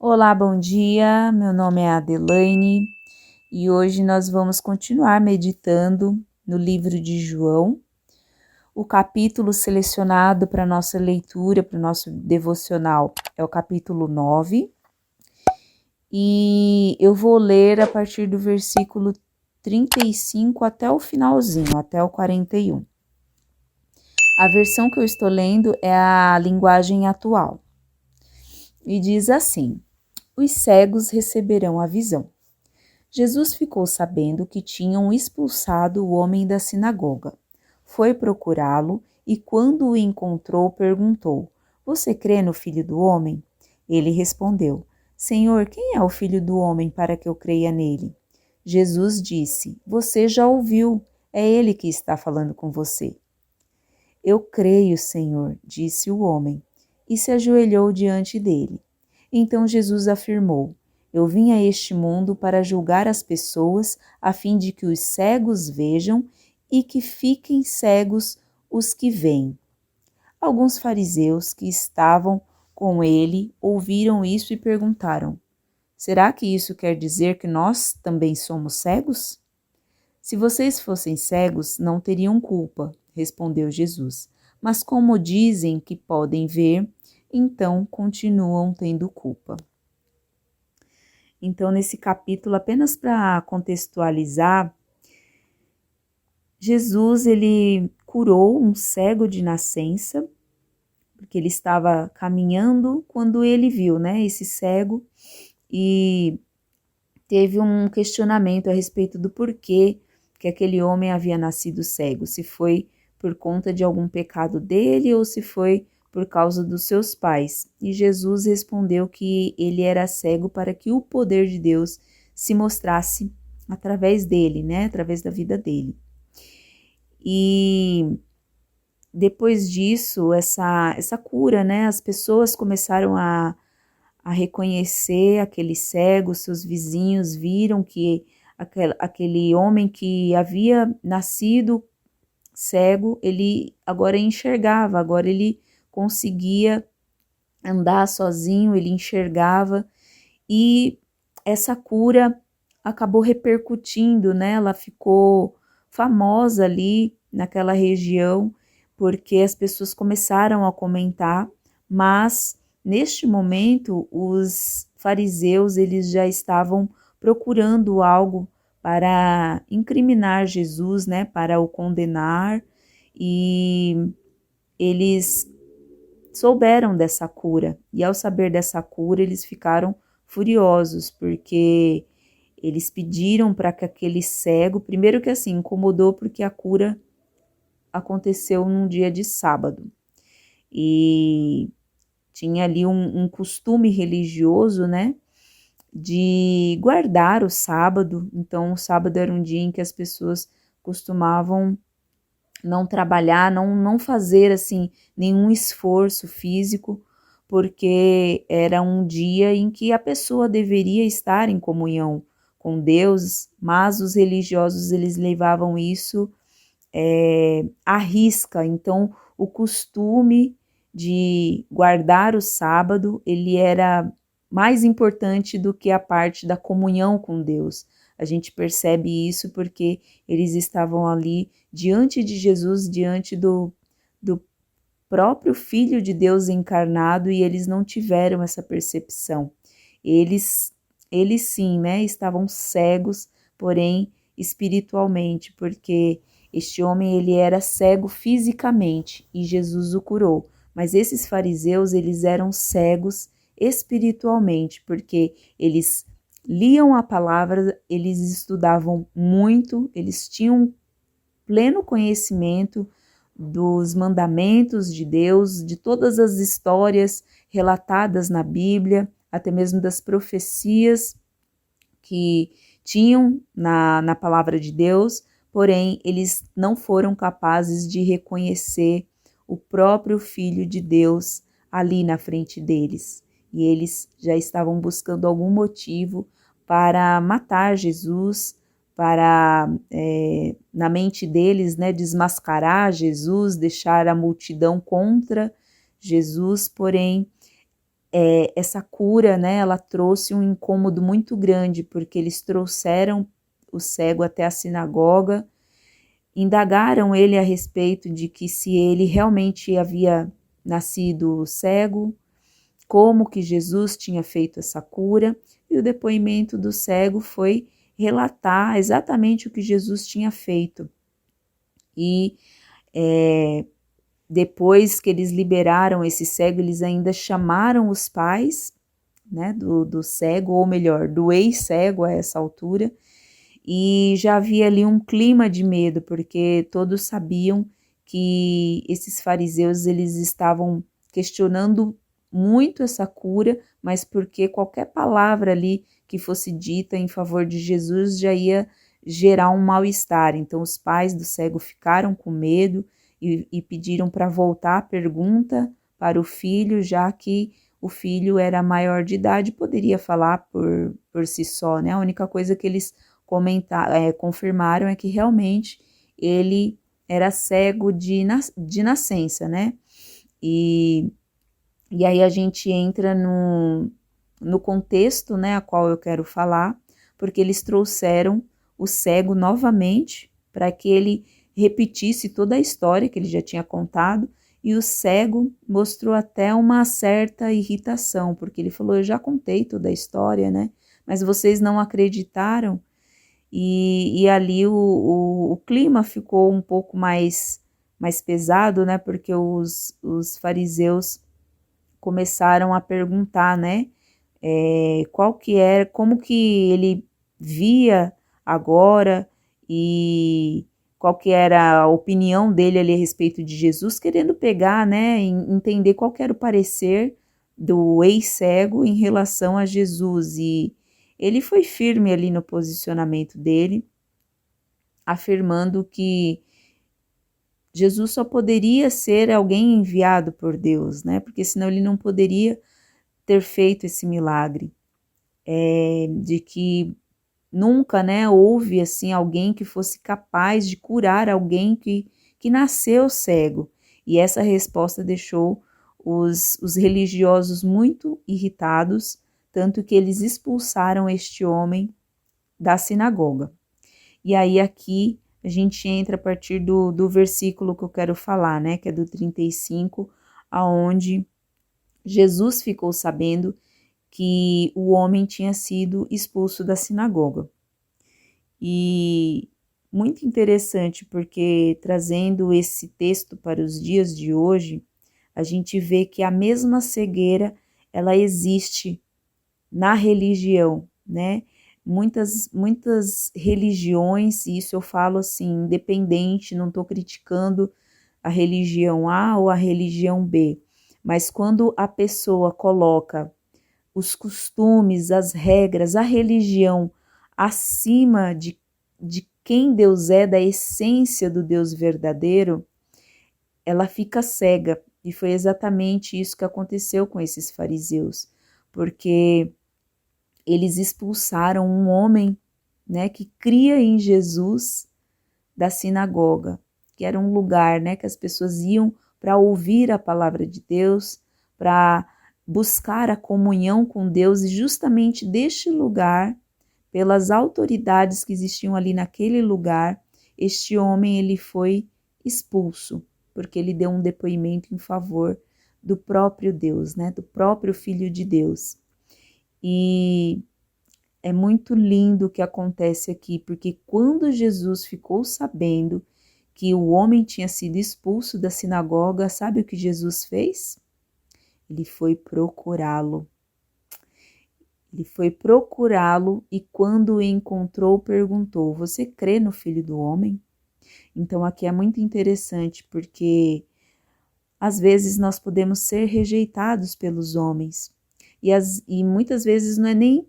Olá, bom dia. Meu nome é Adelaine e hoje nós vamos continuar meditando no livro de João. O capítulo selecionado para nossa leitura, para o nosso devocional, é o capítulo 9 e eu vou ler a partir do versículo 35 até o finalzinho, até o 41. A versão que eu estou lendo é a linguagem atual e diz assim: os cegos receberão a visão. Jesus ficou sabendo que tinham expulsado o homem da sinagoga. Foi procurá-lo e, quando o encontrou, perguntou: Você crê no Filho do Homem? Ele respondeu: Senhor, quem é o Filho do Homem para que eu creia nele? Jesus disse: Você já ouviu, é ele que está falando com você. Eu creio, Senhor, disse o homem, e se ajoelhou diante dele. Então Jesus afirmou: Eu vim a este mundo para julgar as pessoas, a fim de que os cegos vejam e que fiquem cegos os que veem. Alguns fariseus que estavam com ele ouviram isso e perguntaram: Será que isso quer dizer que nós também somos cegos? Se vocês fossem cegos, não teriam culpa, respondeu Jesus. Mas como dizem que podem ver, então continuam tendo culpa. Então, nesse capítulo, apenas para contextualizar, Jesus ele curou um cego de nascença, porque ele estava caminhando quando ele viu, né, esse cego, e teve um questionamento a respeito do porquê que aquele homem havia nascido cego, se foi por conta de algum pecado dele ou se foi por causa dos seus pais. E Jesus respondeu que ele era cego para que o poder de Deus se mostrasse através dele, né? Através da vida dele. E depois disso, essa cura, né? As pessoas começaram a reconhecer aquele cego, seus vizinhos viram que aquele homem que havia nascido cego, ele agora enxergava, agora ele conseguia andar sozinho, ele enxergava e essa cura acabou repercutindo, né? Ela ficou famosa ali naquela região, porque as pessoas começaram a comentar, mas neste momento os fariseus eles já estavam procurando algo para incriminar Jesus, né, para o condenar, e eles souberam dessa cura, e ao saber dessa cura, eles ficaram furiosos, porque eles pediram para que aquele cego, primeiro que assim, incomodou porque a cura aconteceu num dia de sábado, e tinha ali um costume religioso, né, de guardar o sábado, então o sábado era um dia em que as pessoas costumavam não trabalhar, não fazer assim nenhum esforço físico, porque era um dia em que a pessoa deveria estar em comunhão com Deus, mas os religiosos eles levavam isso à risca. Então o costume de guardar o sábado ele era mais importante do que a parte da comunhão com Deus. A gente percebe isso porque eles estavam ali diante de Jesus, diante do próprio Filho de Deus encarnado, e eles não tiveram essa percepção. Eles sim, né, estavam cegos, porém espiritualmente, porque este homem ele era cego fisicamente e Jesus o curou. Mas esses fariseus, eles eram cegos espiritualmente, porque eles liam a palavra, eles estudavam muito, eles tinham pleno conhecimento dos mandamentos de Deus, de todas as histórias relatadas na Bíblia, até mesmo das profecias que tinham na palavra de Deus, porém eles não foram capazes de reconhecer o próprio Filho de Deus ali na frente deles. E eles já estavam buscando algum motivo para matar Jesus, para, na mente deles, né, desmascarar Jesus, deixar a multidão contra Jesus, porém essa cura, né, ela trouxe um incômodo muito grande, porque eles trouxeram o cego até a sinagoga, indagaram ele a respeito de que se ele realmente havia nascido cego, como que Jesus tinha feito essa cura, e o depoimento do cego foi relatar exatamente o que Jesus tinha feito. E depois que eles liberaram esse cego, eles ainda chamaram os pais, né, do cego, ou melhor, do ex-cego a essa altura, e já havia ali um clima de medo, porque todos sabiam que esses fariseus, eles estavam questionando muito essa cura, mas porque qualquer palavra ali que fosse dita em favor de Jesus já ia gerar um mal-estar. Então os pais do cego ficaram com medo e pediram para voltar a pergunta para o filho, já que o filho era maior de idade e poderia falar por si só, né? A única coisa que eles confirmaram é que realmente ele era cego de nascença, né? E aí a gente entra no contexto, né, a qual eu quero falar, porque eles trouxeram o cego novamente para que ele repetisse toda a história que ele já tinha contado, e o cego mostrou até uma certa irritação, porque ele falou: eu já contei toda a história, né? Mas vocês não acreditaram, e ali o clima ficou um pouco mais pesado, né? Porque os fariseus começaram a perguntar, né? Qual que era, como que ele via agora e qual que era a opinião dele ali a respeito de Jesus, querendo pegar, né, entender qual que era o parecer do ex-cego em relação a Jesus. E ele foi firme ali no posicionamento dele, afirmando que Jesus só poderia ser alguém enviado por Deus, né? Porque senão ele não poderia ter feito esse milagre, de que nunca, né, houve assim alguém que fosse capaz de curar alguém que nasceu cego. E essa resposta deixou os religiosos muito irritados, tanto que eles expulsaram este homem da sinagoga. E aí aqui a gente entra a partir do versículo que eu quero falar, né, que é do 35, aonde Jesus ficou sabendo que o homem tinha sido expulso da sinagoga. E muito interessante, porque trazendo esse texto para os dias de hoje, a gente vê que a mesma cegueira, ela existe na religião, né? Muitas religiões, e isso eu falo assim, independente, não estou criticando a religião A ou a religião B, mas quando a pessoa coloca os costumes, as regras, a religião acima de quem Deus é, da essência do Deus verdadeiro, ela fica cega. E foi exatamente isso que aconteceu com esses fariseus, porque eles expulsaram um homem, né, que cria em Jesus da sinagoga, que era um lugar, né, que as pessoas iam para ouvir a palavra de Deus, para buscar a comunhão com Deus, e justamente deste lugar, pelas autoridades que existiam ali naquele lugar, este homem ele foi expulso, porque ele deu um depoimento em favor do próprio Deus, né, do próprio Filho de Deus. E é muito lindo o que acontece aqui, porque quando Jesus ficou sabendo que o homem tinha sido expulso da sinagoga, sabe o que Jesus fez? Ele foi procurá-lo. Ele foi procurá-lo e quando o encontrou, perguntou: você crê no Filho do Homem? Então aqui é muito interessante, porque às vezes nós podemos ser rejeitados pelos homens. E muitas vezes não é nem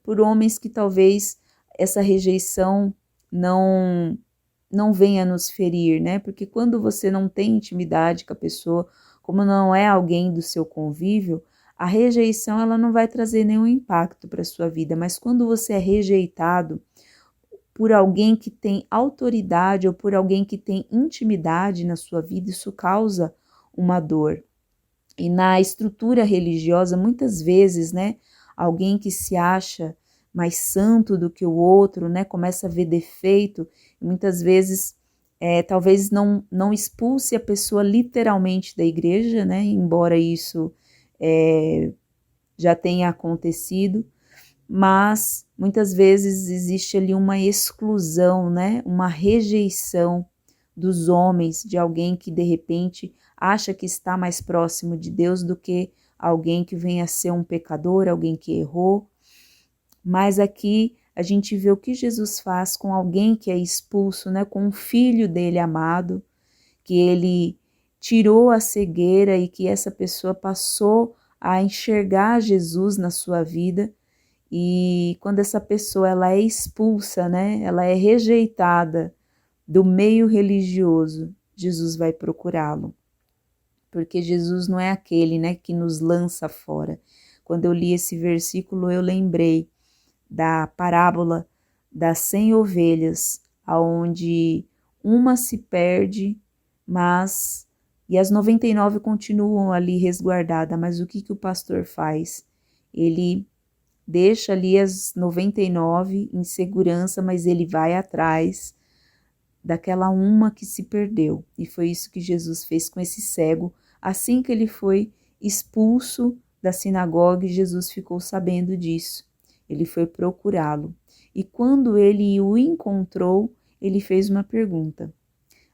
por homens que talvez essa rejeição não venha nos ferir, né? Porque quando você não tem intimidade com a pessoa, como não é alguém do seu convívio, a rejeição ela não vai trazer nenhum impacto para a sua vida. Mas quando você é rejeitado por alguém que tem autoridade ou por alguém que tem intimidade na sua vida, isso causa uma dor. E na estrutura religiosa, muitas vezes, né, alguém que se acha mais santo do que o outro, né, começa a ver defeito, e muitas vezes talvez não expulse a pessoa literalmente da igreja, né, embora isso já tenha acontecido, mas muitas vezes existe ali uma exclusão, né, uma rejeição dos homens, de alguém que de repente acha que está mais próximo de Deus do que alguém que venha a ser um pecador, alguém que errou. Mas aqui a gente vê o que Jesus faz com alguém que é expulso, né, com um filho dele amado, que ele tirou a cegueira e que essa pessoa passou a enxergar Jesus na sua vida. E quando essa pessoa ela é expulsa, né, ela é rejeitada do meio religioso, Jesus vai procurá-lo. Porque Jesus não é aquele, né, que nos lança fora. Quando eu li esse versículo, eu lembrei da parábola das 100 ovelhas, aonde uma se perde, mas e as 99 continuam ali resguardadas, mas o que o pastor faz? Ele deixa ali as 99 em segurança, mas ele vai atrás daquela uma que se perdeu. E foi isso que Jesus fez com esse cego. Assim que ele foi expulso da sinagoga, Jesus ficou sabendo disso. Ele foi procurá-lo. E quando ele o encontrou, ele fez uma pergunta.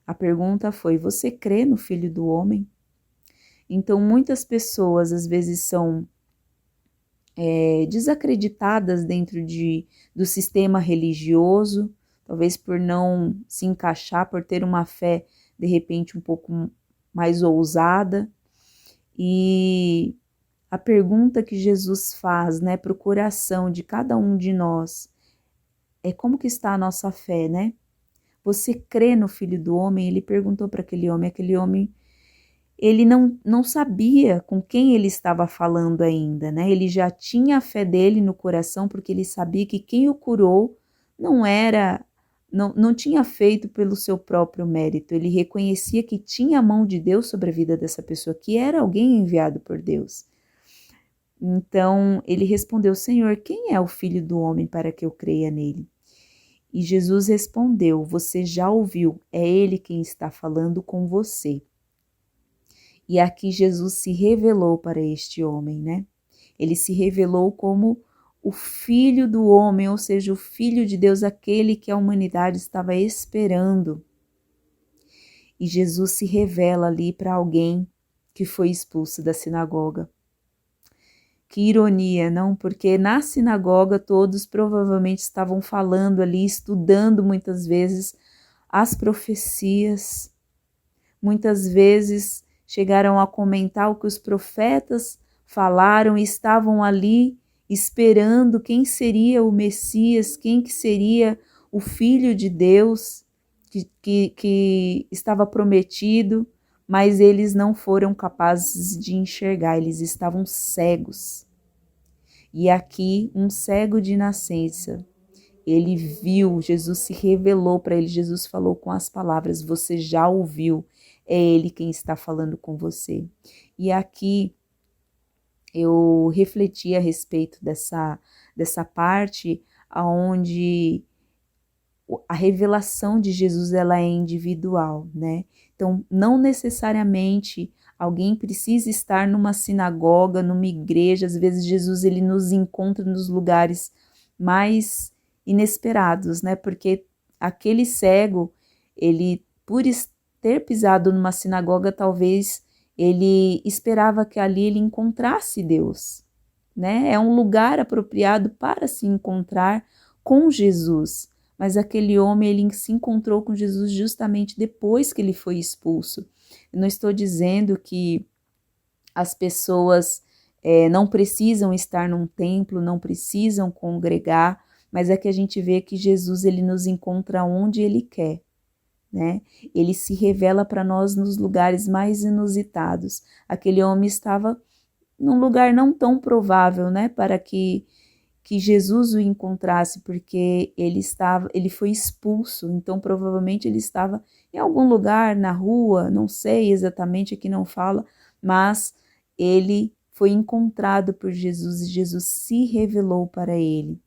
A pergunta foi: você crê no Filho do Homem? Então, muitas pessoas às vezes são desacreditadas dentro do sistema religioso, talvez por não se encaixar, por ter uma fé de repente um pouco mais ousada. E a pergunta que Jesus faz, né, para o coração de cada um de nós é: como que está a nossa fé, né? Você crê no Filho do Homem? Ele perguntou para aquele homem, ele não sabia com quem ele estava falando ainda, né? Ele já tinha a fé dele no coração, porque ele sabia que quem o curou não tinha feito pelo seu próprio mérito. Ele reconhecia que tinha a mão de Deus sobre a vida dessa pessoa, que era alguém enviado por Deus. Então, ele respondeu: Senhor, quem é o Filho do Homem para que eu creia nele? E Jesus respondeu: você já ouviu, é ele quem está falando com você. E aqui Jesus se revelou para este homem, né? Ele se revelou como o Filho do Homem, ou seja, o Filho de Deus, aquele que a humanidade estava esperando. E Jesus se revela ali para alguém que foi expulso da sinagoga. Que ironia, não? Porque na sinagoga todos provavelmente estavam falando ali, estudando muitas vezes as profecias. Muitas vezes chegaram a comentar o que os profetas falaram e estavam ali esperando quem seria o Messias, quem que seria o Filho de Deus que estava prometido, mas eles não foram capazes de enxergar, eles estavam cegos. E aqui, um cego de nascença, ele viu, Jesus se revelou para ele, Jesus falou com as palavras: você já ouviu, é ele quem está falando com você. E aqui eu refleti a respeito dessa parte onde a revelação de Jesus ela é individual, né? Então, não necessariamente alguém precisa estar numa sinagoga, numa igreja. Às vezes Jesus ele nos encontra nos lugares mais inesperados, né? Porque aquele cego, ele por ter pisado numa sinagoga, talvez ele esperava que ali ele encontrasse Deus, né? É um lugar apropriado para se encontrar com Jesus. Mas aquele homem, ele se encontrou com Jesus justamente depois que ele foi expulso. Eu não estou dizendo que as pessoas não precisam estar num templo, não precisam congregar, mas é que a gente vê que Jesus, ele nos encontra onde ele quer, né? Ele se revela para nós nos lugares mais inusitados. Aquele homem estava num lugar não tão provável, né, para que Jesus o encontrasse, porque ele foi expulso, então provavelmente ele estava em algum lugar na rua, não sei exatamente, aqui não fala, mas ele foi encontrado por Jesus e Jesus se revelou para ele.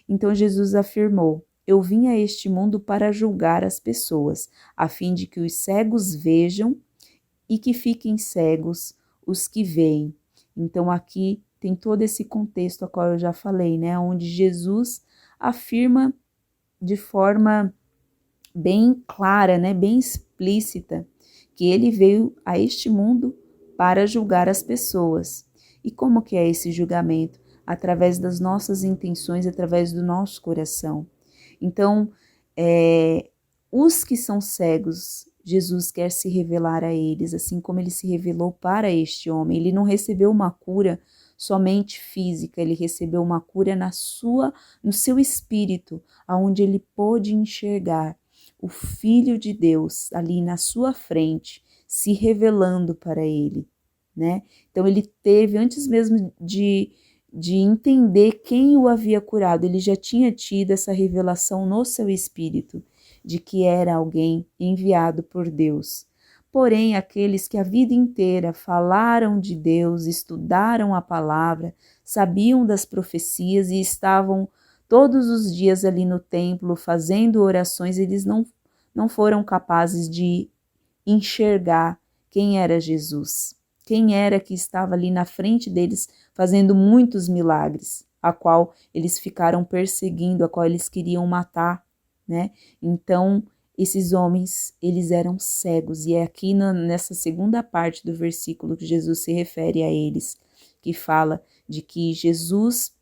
Então Jesus afirmou: eu vim a este mundo para julgar as pessoas, a fim de que os cegos vejam e que fiquem cegos os que veem. Então aqui tem todo esse contexto a qual eu já falei, né? Onde Jesus afirma de forma bem clara, né? Bem explícita, que ele veio a este mundo para julgar as pessoas. E como que é esse julgamento? Através das nossas intenções, através do nosso coração. Então, os que são cegos, Jesus quer se revelar a eles, assim como ele se revelou para este homem. Ele não recebeu uma cura somente física, ele recebeu uma cura no seu espírito, aonde ele pôde enxergar o Filho de Deus ali na sua frente, se revelando para ele, né? Então ele teve, antes mesmo de entender quem o havia curado, ele já tinha tido essa revelação no seu espírito, de que era alguém enviado por Deus. Porém, aqueles que a vida inteira falaram de Deus, estudaram a palavra, sabiam das profecias e estavam todos os dias ali no templo fazendo orações, eles não foram capazes de enxergar quem era Jesus, quem era que estava ali na frente deles fazendo muitos milagres, a qual eles ficaram perseguindo, a qual eles queriam matar, né? Então, esses homens, eles eram cegos, e é aqui nessa segunda parte do versículo que Jesus se refere a eles, que fala de que Jesus,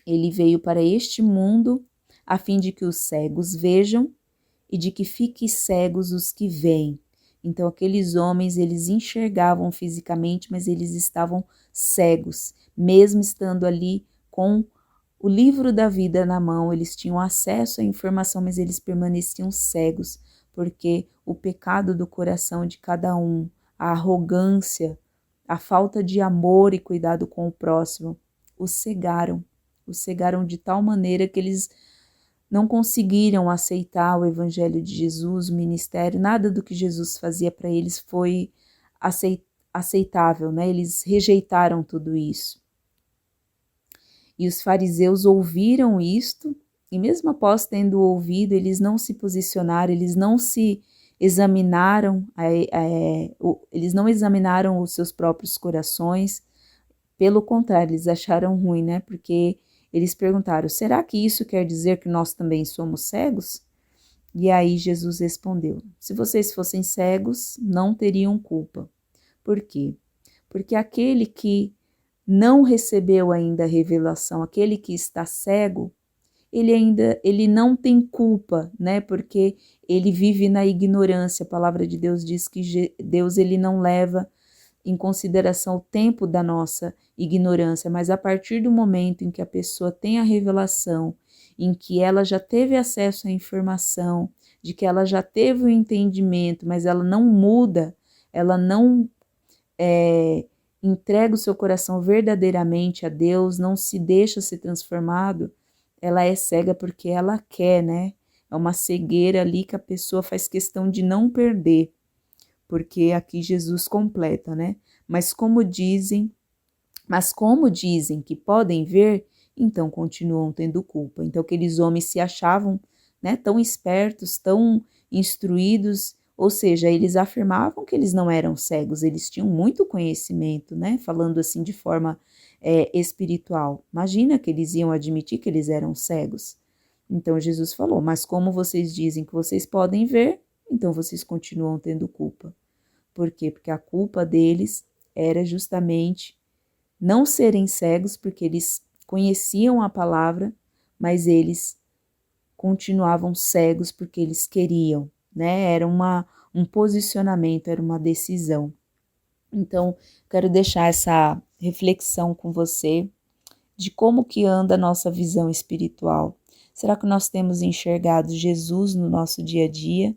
ele veio para este mundo a fim de que os cegos vejam e de que fiquem cegos os que veem. Então, aqueles homens, eles enxergavam fisicamente, mas eles estavam cegos, mesmo estando ali com o livro da vida na mão, eles tinham acesso à informação, mas eles permaneciam cegos, porque o pecado do coração de cada um, a arrogância, a falta de amor e cuidado com o próximo, os cegaram de tal maneira que eles não conseguiram aceitar o evangelho de Jesus, o ministério, nada do que Jesus fazia para eles foi aceitável, né? Eles rejeitaram tudo isso. E os fariseus ouviram isto, e mesmo após tendo ouvido, eles não se posicionaram, eles não se examinaram, eles não examinaram os seus próprios corações, pelo contrário, eles acharam ruim, né? Porque eles perguntaram: será que isso quer dizer que nós também somos cegos? E aí Jesus respondeu: se vocês fossem cegos, não teriam culpa. Por quê? Porque aquele que não recebeu ainda a revelação, aquele que está cego, ele não tem culpa, né? Porque ele vive na ignorância. A palavra de Deus diz que Deus ele não leva em consideração o tempo da nossa ignorância, mas a partir do momento em que a pessoa tem a revelação, em que ela já teve acesso à informação, de que ela já teve o entendimento, mas ela não muda, ela não entrega o seu coração verdadeiramente a Deus, não se deixa ser transformado, ela é cega porque ela quer, né? É uma cegueira ali que a pessoa faz questão de não perder, porque aqui Jesus completa, né? Mas como dizem que podem ver, então continuam tendo culpa. Então aqueles homens se achavam, né, tão espertos, tão instruídos, ou seja, eles afirmavam que eles não eram cegos, eles tinham muito conhecimento, né, falando assim de forma espiritual. Imagina que eles iam admitir que eles eram cegos. Então Jesus falou: mas como vocês dizem que vocês podem ver, então vocês continuam tendo culpa. Por quê? Porque a culpa deles era justamente não serem cegos, porque eles conheciam a palavra, mas eles continuavam cegos porque eles queriam, né? Era um posicionamento, era uma decisão. Então, quero deixar essa reflexão com você de como que anda a nossa visão espiritual. Será que nós temos enxergado Jesus no nosso dia a dia?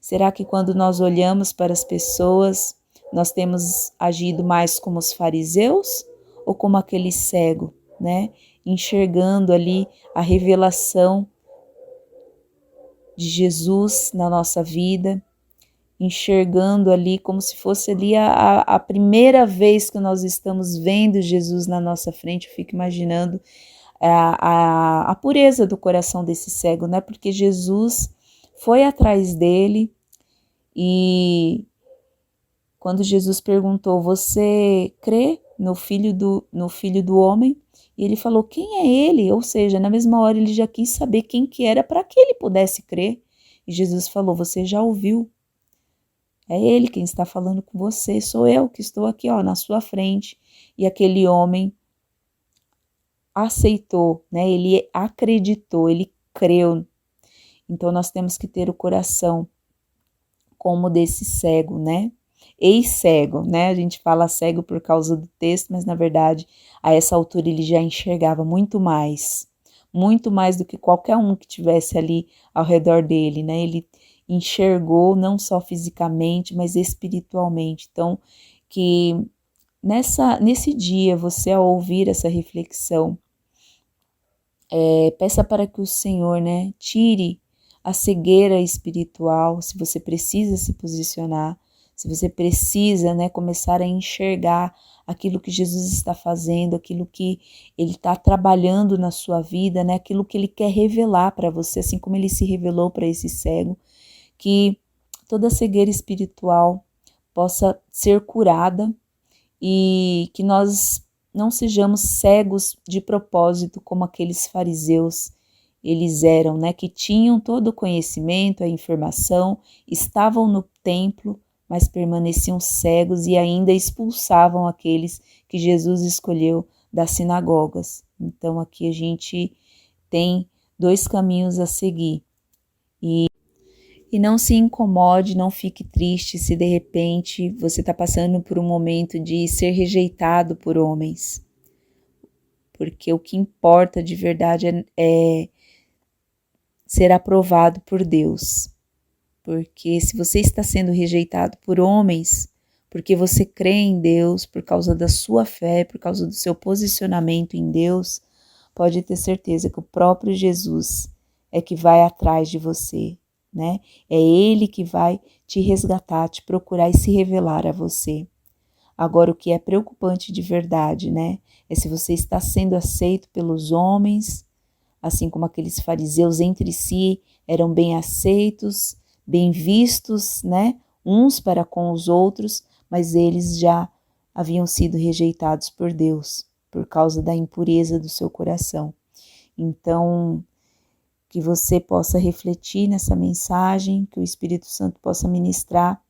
Será que quando nós olhamos para as pessoas, nós temos agido mais como os fariseus ou como aquele cego, né? Enxergando ali a revelação de Jesus na nossa vida, enxergando ali como se fosse ali a primeira vez que nós estamos vendo Jesus na nossa frente. Eu fico imaginando a pureza do coração desse cego, né? Porque Jesus foi atrás dele e quando Jesus perguntou, você crê no filho do homem? E ele falou, quem é ele? Ou seja, na mesma hora ele já quis saber quem que era para que ele pudesse crer. E Jesus falou, você já ouviu. É ele quem está falando com você, sou eu que estou aqui, ó, na sua frente. E aquele homem aceitou, né? Ele acreditou, ele creu. Então nós temos que ter o coração como desse cego, né? Ex-cego, né? A gente fala cego por causa do texto, mas na verdade, a essa altura ele já enxergava muito mais do que qualquer um que tivesse ali ao redor dele, né? Ele enxergou não só fisicamente, mas espiritualmente. Então, que nesse dia, você ao ouvir essa reflexão, peça para que o Senhor, né, tire a cegueira espiritual, se você precisa se posicionar, se você precisa, né, começar a enxergar aquilo que Jesus está fazendo, aquilo que Ele está trabalhando na sua vida, né, aquilo que Ele quer revelar para você, assim como Ele se revelou para esse cego, que toda cegueira espiritual possa ser curada e que nós não sejamos cegos de propósito como aqueles fariseus, eles eram, né, que tinham todo o conhecimento, a informação, estavam no templo, mas permaneciam cegos e ainda expulsavam aqueles que Jesus escolheu das sinagogas. Então aqui a gente tem dois caminhos a seguir. E não se incomode, não fique triste se de repente você está passando por um momento de ser rejeitado por homens. Porque o que importa de verdade é ser aprovado por Deus. Porque se você está sendo rejeitado por homens, porque você crê em Deus, por causa da sua fé, por causa do seu posicionamento em Deus, pode ter certeza que o próprio Jesus é que vai atrás de você, né? É Ele que vai te resgatar, te procurar e se revelar a você. Agora, o que é preocupante de verdade, né? É se você está sendo aceito pelos homens, assim como aqueles fariseus entre si eram bem aceitos, bem vistos, né? Uns para com os outros, mas eles já haviam sido rejeitados por Deus, por causa da impureza do seu coração. Então, que você possa refletir nessa mensagem, que o Espírito Santo possa ministrar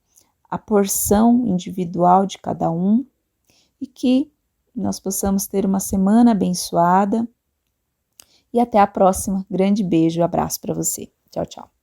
a porção individual de cada um e que nós possamos ter uma semana abençoada. E até a próxima. Grande beijo e abraço para você. Tchau, tchau.